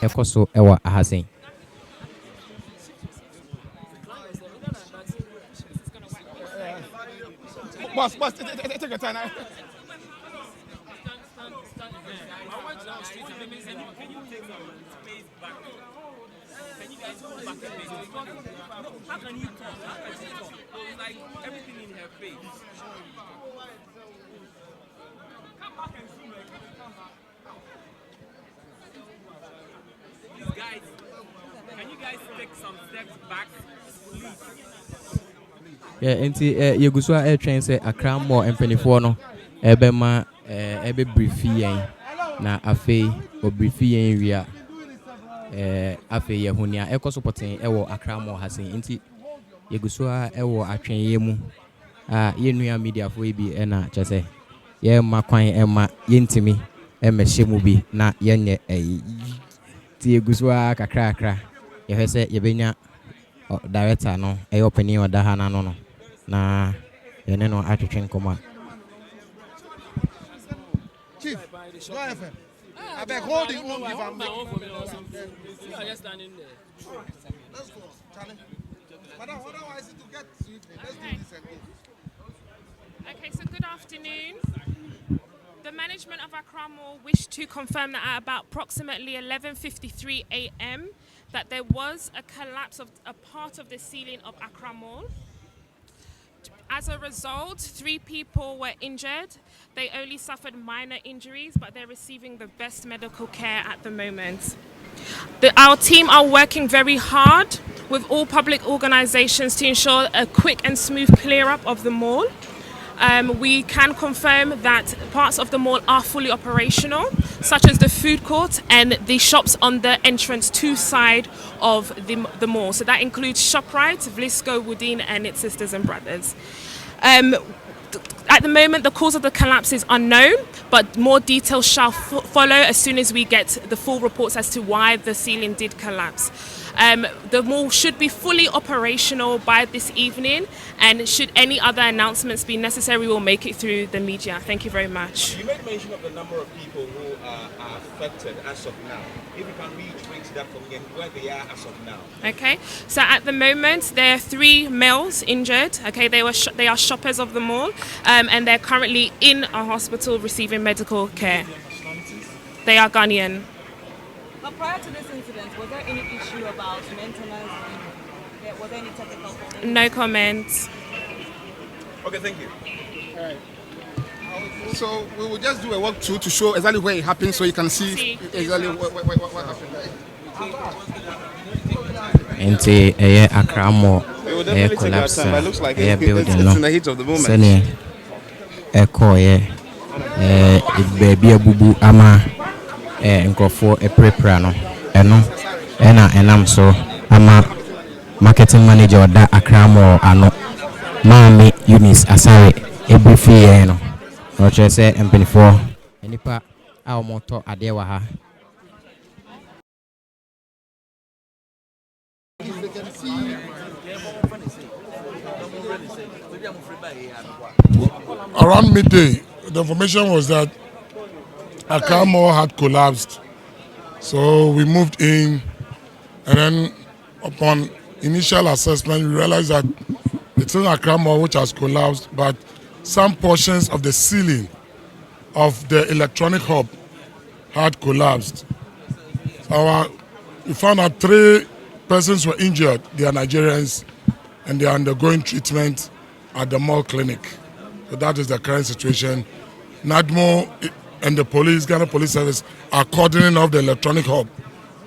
ɛkɔ so ɛwɔ ahasen. Boss, take your time. How can you talk? It's like everything in her face. Come back and zoom. These guys, can you guys take some steps back, please? Yeah, nti yeguso a train say Accra more mpanifo no ebema ebe brief yen na afei obrief yen wia afei yehunia ekoso poten ewo Accra more hasen nti yeguso a ewo atwen ye mu a yenua media fo bi na chese ye makwan ema yentimi emehye mu bi na yenye ti yeguso a kakra ye hwese yebenya director no opening oda ha na no na yene no atwetwen koma. Chief, go ahead. I beg holding on give am. You are just standing there. Let's go, Charlie. Madam, otherwise to get let's do this again. Okay, so good afternoon. The management of Accra Mall wish to confirm that at about approximately 11:53 a.m. that there was a collapse of a part of the ceiling of Accra Mall. As a result, 3 people were injured. They only suffered minor injuries, but they're receiving the best medical care at the moment. Our team are working very hard with all public organizations to ensure a quick and smooth clear up of the mall. We can confirm that parts of the mall are fully operational, such as the food court and the shops on the entrance 2 side of the mall. So that includes ShopRite, Vlisco, Woodin, and its sisters and brothers. At the moment, the cause of the collapse is unknown, but more details shall follow as soon as we get the full reports as to why the ceiling did collapse. The mall should be fully operational by this evening, and should any other announcements be necessary, we'll make it through the media. Thank you very much. You made mention of the number of people who are affected as of now. If you can reiterate that for me and where they are as of now. Okay, so at the moment there are 3 males injured. Okay, they are shoppers of the mall, and they're currently in a hospital receiving medical care. They are Ghanaian. But prior to this incident, was there any issue about maintenance? Was there any technical problem? No comments. Okay, thank you. All right. So we will just do a walkthrough to show exactly where it happened, so you can see exactly what happened. Nti Accra Mall collapse building no sene ekoye baby abubu ama nkrofo eprepra no eno ena enam so ama marketing manager oda Accra Mall ano Mami Eunice Asare ebriefie no no chese empenifo enipa a omoto ade wa ha. Around midday, the information was that Accra Mall had collapsed. So we moved in, and then upon initial assessment, we realized that it's in Accra Mall which has collapsed, but some portions of the ceiling of the electronic hub had collapsed. We found out 3 persons were injured. They are Nigerians, and they are undergoing treatment at the mall clinic. So that is the current situation. NADMO and the police, Ghana Police Service, are cordoning off the electronic hub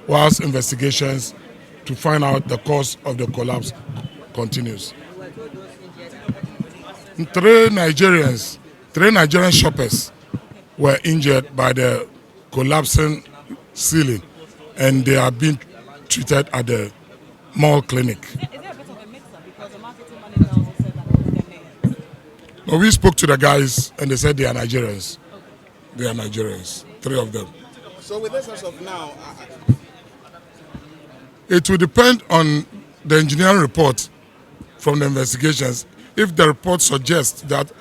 whilst investigations to find out the cause of the collapse continues. 3 Nigerian shoppers were injured by the collapsing ceiling, and they are being treated at the mall clinic. Is there a bit of a mix-up because the marketing manager also said that it was their names? No, we spoke to the guys and they said they are Nigerians. Okay. They are Nigerians, 3 of them. So with this as of now, it will depend on the engineering report from the investigations. If the report suggests that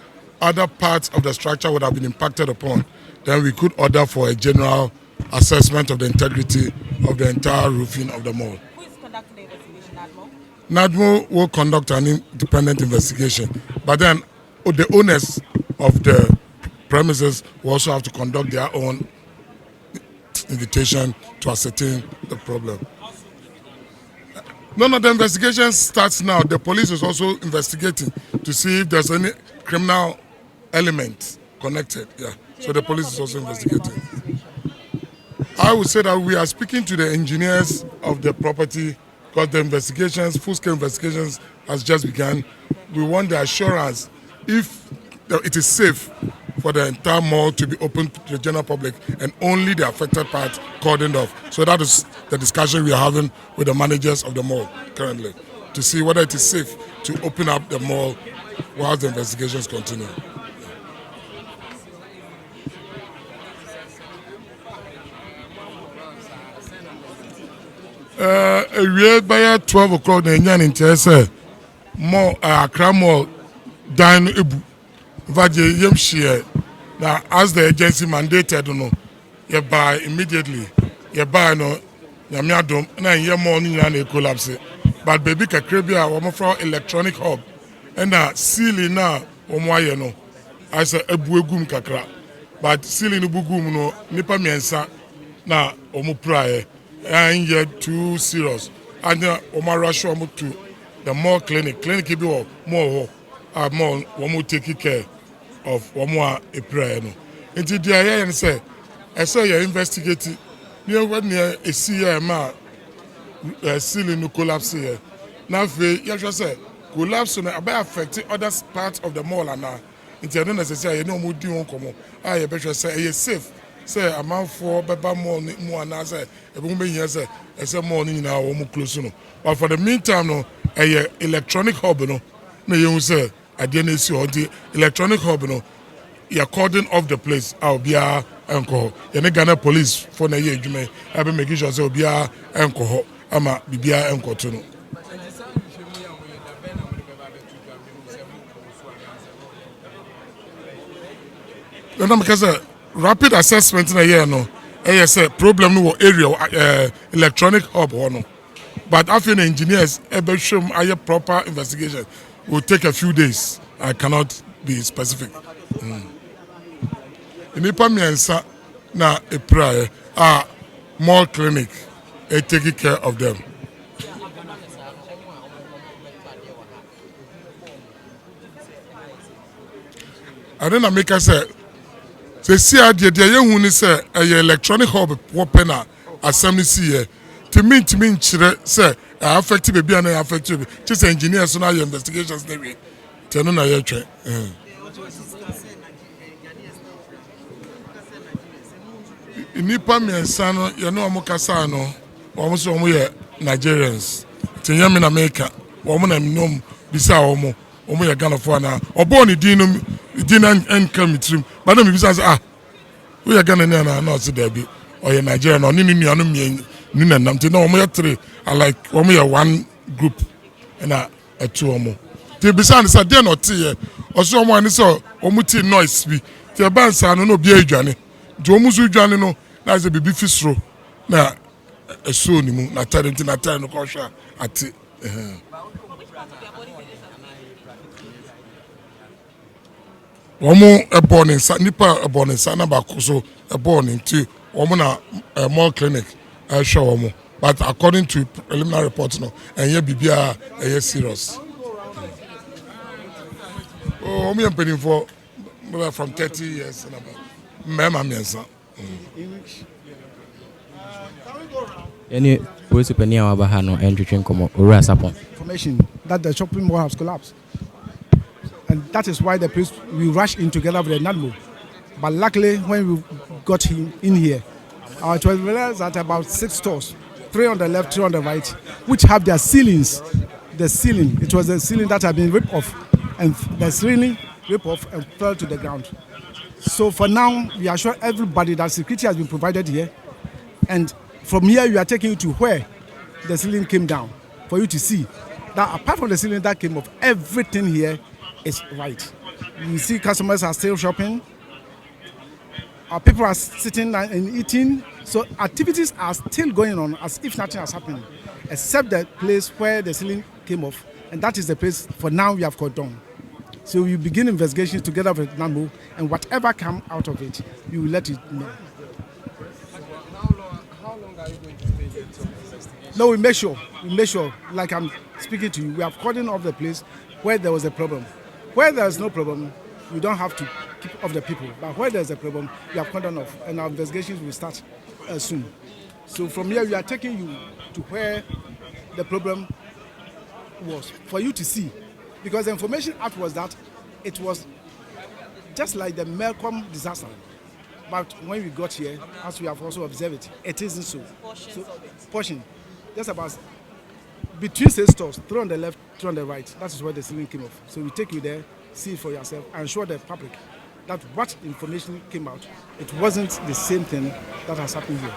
other parts of the structure would have been impacted upon, then we could order for a general assessment of the integrity of the entire roofing of the mall. Who is conducting the investigation, Admo? NADMO will conduct an independent investigation, but then the owners of the premises will also have to conduct their own invitation to ascertain the problem. None of the investigation starts now. The police is also investigating to see if there's any criminal element connected. Yeah. So the police is also investigating. I would say that we are speaking to the engineers of the property because the investigations, full-scale investigations, has just begun. We want the assurance if it is safe for the entire mall to be open to the general public and only the affected part cordoned off. So that is the discussion we are having with the managers of the mall currently to see whether it is safe to open up the mall while the investigations continue. We by 12 o'clock the Indian interest more Accra mall dine ibu vaje yemshie na as the agency mandated no you buy immediately you buy no nyame adom na ye mall ni na collapse but baby kakra bi a wo from electronic hub and ceiling na wo mo aye no I say ebu egum kakra but ceiling no bugum no nipa miensa na wo mo praye and yet too serious and Omar rush to the mall clinic be more more one take care of one more a prayer no until the area and say I say you investigate near when near a CMA ceiling no collapse here now you just say collapse no about affecting other parts of the mall and now until don't necessarily you know more do on come I better say safe say amount for beba more and I say I say morning now almost close no but for the meantime no electronic hub no you say I didn't see all the electronic hub no you're cordon off the place I'll be alcohol you Ghana police for na year jume I be making sure say be alcohol ama bibia alcohol to no no because rapid assessment in a year no yes problem no area electronic hub or no but after the engineers ebe show a proper investigation will take a few days. I cannot be specific. Nipa miensa na a prayer mall clinic taking care of them. I don't make us say see the young one say electronic hub open assembly see to me say affect baby and affect you just engineers so now your investigations dey way tell na your try nipa miensa no you know omo kasa no omo so omo ye Nigerians tinya me na America omo na nom bisa omo ye Ghana for na obo ni din and come trim but no me bisa say we are Ghana na no so there be or ye Nigerian no ni nuanu mi ni na nam te no omo ye three I like omo ye one group and a two omo te bisa say dey no te ye oso omo ani so omo ti noise bi te ban sa no bi adwane de omo so adwane no na say bibi fisro na eso ni mu na tare no ko hwa ate Omo a born in Nipa a born in Sana Bakuso, a born in two, Omona a mall clinic, I show Omo. But according to preliminary reports, no, and ye Bibia a serious. Oh, me am paying for from 30 years and about. Mema Miensa. Any police opinion about Hano and Trichinkomo or Rasapon. Information that the shopping mall has collapsed. And that is why the police we rushed in together with the NADMO. But luckily, when we got him in here, it was realized that about 6 stores, 3 on the left, 3 on the right, which have their ceilings. The ceiling, it was the ceiling that had been ripped off, and the ceiling ripped off and fell to the ground. So for now, we assure everybody that security has been provided here, and from here we are taking you to where the ceiling came down for you to see that apart from the ceiling that came off, everything here is right. You see customers are still shopping. Our people are sitting and eating. So activities are still going on as if nothing has happened, except the place where the ceiling came off, and that is the place for now we have got done. So we begin investigations together with NAMO, and whatever come out of it, we will let it know. How long are you going to stay here until the investigation? No, we make sure, like I'm speaking to you, we have cordoned off the place where there was a problem. Where there is no problem, we don't have to keep off the people. But where there's a problem, we have cordoned off, and our investigations will start soon. So from here, we are taking you to where the problem was, for you to see. Because the information out was that it was just like the Malcolm disaster. But when we got here, as we have also observed it, it isn't so. Portion. Just about between six stores, 3 on the left, 2 on the right. That is where the ceiling came off. So we take you there, see it for yourself, and show the public that what information came out, it wasn't the same thing that has happened here.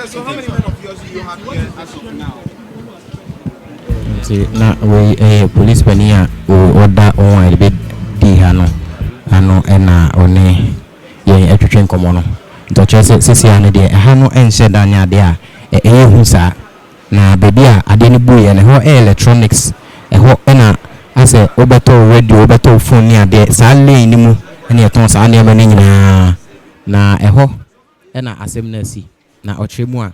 So how many men of yours do you have here as of now? Na we police pania order on bit di hano ano na one ye atwetwe nkomo no to chese sisi ane de hano ense dan ade a hu sa na baby a ade ni buye ne ho electronics ho na ase obeto radio obeto phone ni ade sa lane ni mu ene eton sa ane ma nyina na ho na asem na si na ochemu a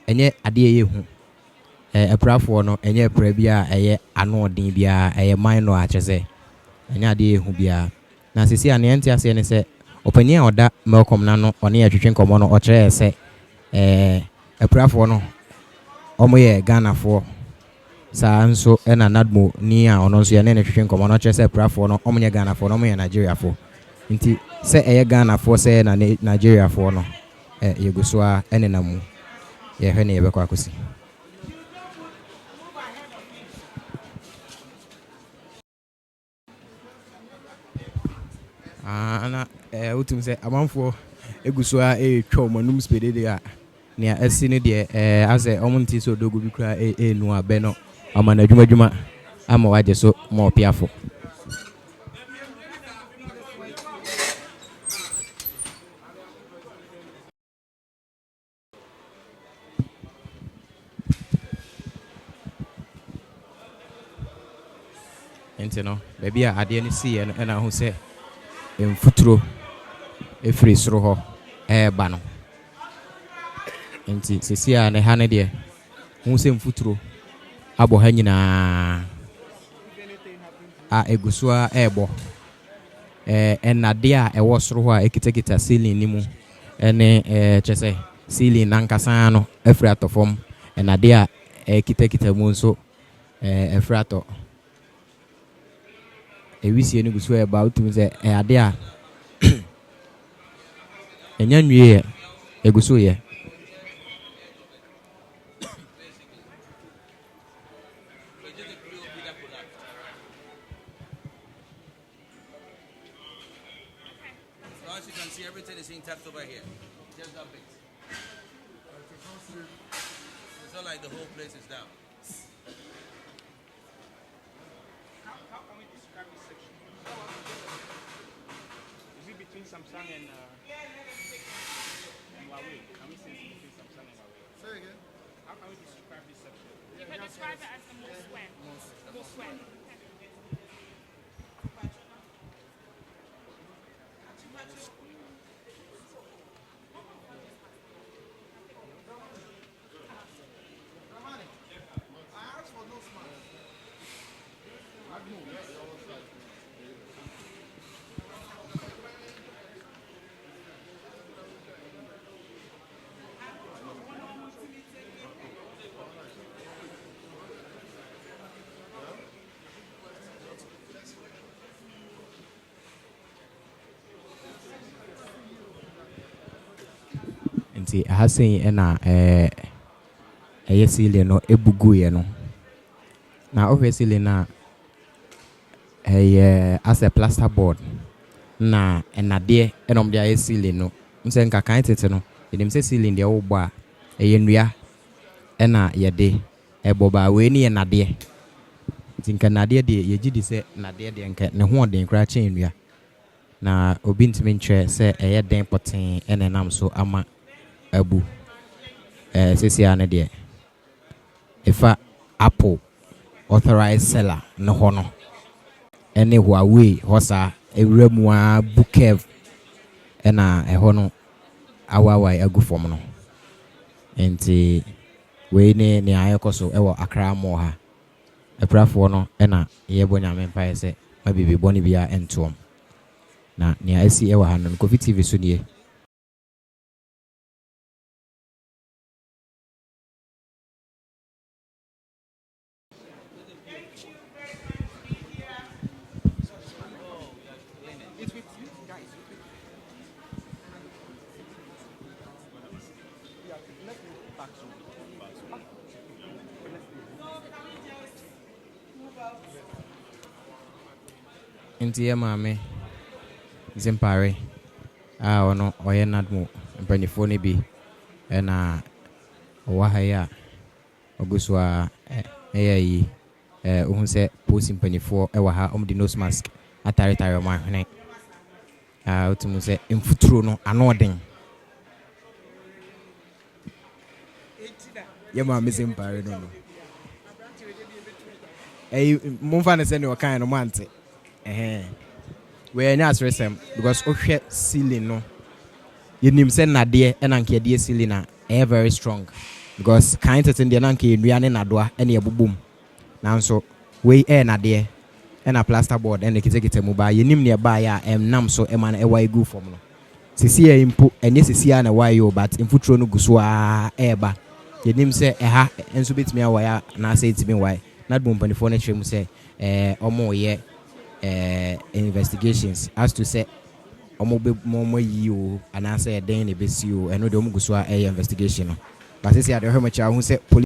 enye ade ye hu aprafo no enye pra bia eye ano odin bia eye minor a chese enye ade ehu bia na sisi ane ente ase ne se opani a oda Malcolm na no one ya twetwe nkomo no o kire se aprafo no omo ye Ghana fo sa nso na nadmo ni a ono nso ye ne twetwe nkomo no kire se aprafo no omo ye Ghana fo no omo ye Nigeria fo nti se eye Ghana fo se na Nigeria fo no yeguso a ene namu ye hwe ne ye bekwa akosi. Ana utum se amanfo eguso a twa manum spedede a ne asi ne de ase omonti so dogo bi kra nu abe no amana adwuma ama waje so mo piafo enteno baby a ade ne si e na ho se mfuturo efiri soro ho ba no enti sesia ne ha ne de hu se mfuturo abo ha nyina a eguso a ebo enade a ewo soro ho a ekitakita ceiling ni mu ene chese ceiling nankasa no efiri atofom enade a ekitakita mu nso efiri ato ewisi eni guso e ba utum se ade a enya nwie eguso ye As you can see, everything is intact over here. Just that bit. It's not like the whole place is down. How can we describe this section? Is it between Samsung and Huawei? Can we say it's between Samsung and Huawei? Say again. How can we describe this section? You can describe it as the more square. More square. nti ahasen na ceiling no ebugu ye no na obviously na as a plaster board na enade enom dia ceiling no nse nka kan tete no edim se ceiling dia wo gbo a nnua na yede eboba we ni enade nti nka nade de yegidi se nade de nka ne ho odin kra che nnua na obi ntimi nche se den poten enenam so ama abu sesia ne de efa Apple authorized seller no hono ene Huawei hosa ewura mu a Bukev ena ehono awawai agu fom no enti we ne ayekoso ewo Accra mo ha eprafo no ena yebo nyame mpa se mabibi boni bia entom na ne asi ewo ha no Kofi TV so nie. Nti ye maame Zimpare ono oye nadmo mpanifo ne bi na owa ya oguswa yi ohun se post mpanifo e wa ha omdi nose mask atare ma hene otumu se mfuturo no anoden ye maame Zimpare no momfa ne se ne okan no mante we any asresem because ohwe ceiling no yenim se nade e na nke de ceiling na very strong because kind of thing de na nke enua ne nadoa e na ebubum nanso we nade e na plasterboard e na kitekite mu ba yenim ne ba ya nam so e man e wa egu form no sisi e impo enye sisi na wa yo but infutro no guso a ba yenim se ha enso betimi awa ya na se etimi wa na dum panifo na kyerem se omo ye investigations as to say omo yi o anase den ne besi o eno de omo guso a investigation no but say the home cha hu say